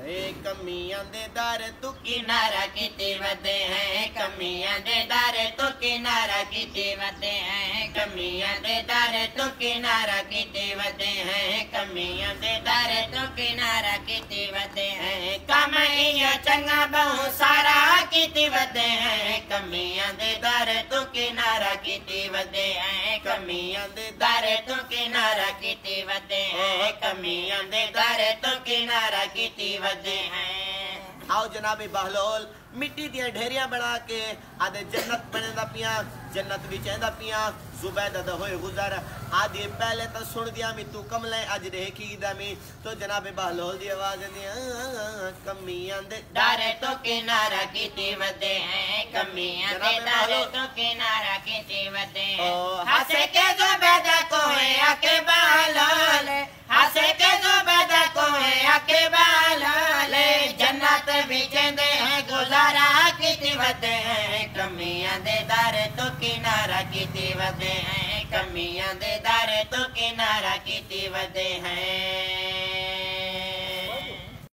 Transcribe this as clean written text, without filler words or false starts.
कमियां दे दर तू किनारा किते वदे हैं कमियां दे दर तो किनारा किते वदे हैं कमियां दे दर तो किनारा किते वदे हैं कमियां दे दर तो किनारा किते वदे हैं कमैया चंगा बहु सारा किते वदे हैं कमियां दे दर तो किनारा किते वदे हैं कमियां दे दर तो किनारा किते वदे हैं कमियां दे दर तो किनारा किते वदे हैं। आओ जनाबे बहलोल मिट्टी दियां ढेरियां बना के आदे जन्नत बनेदा पिया जन्नत भी चेंदा पिया जुबैदा दा होए गुजर आदि पहले तो सुन दिया मी तू कमले अज देखी दा मी तो जनाबे बहलोल दी आवाज दी कमियां दे दारे तो किनारा किते वदे हैं कमियां दे दारे तो किनारा किते वदे हैं हंसे के जुबैदा को है आके बहलोल हंसे के जुबैदा को है आके बहलोल जन्नत भी चेंदे हैं गुजारा किते वदे हैं कमियां दे दारे तो किनारा किते वदे हैं कमियां दे दारे तो किनारा किते वदे हैं।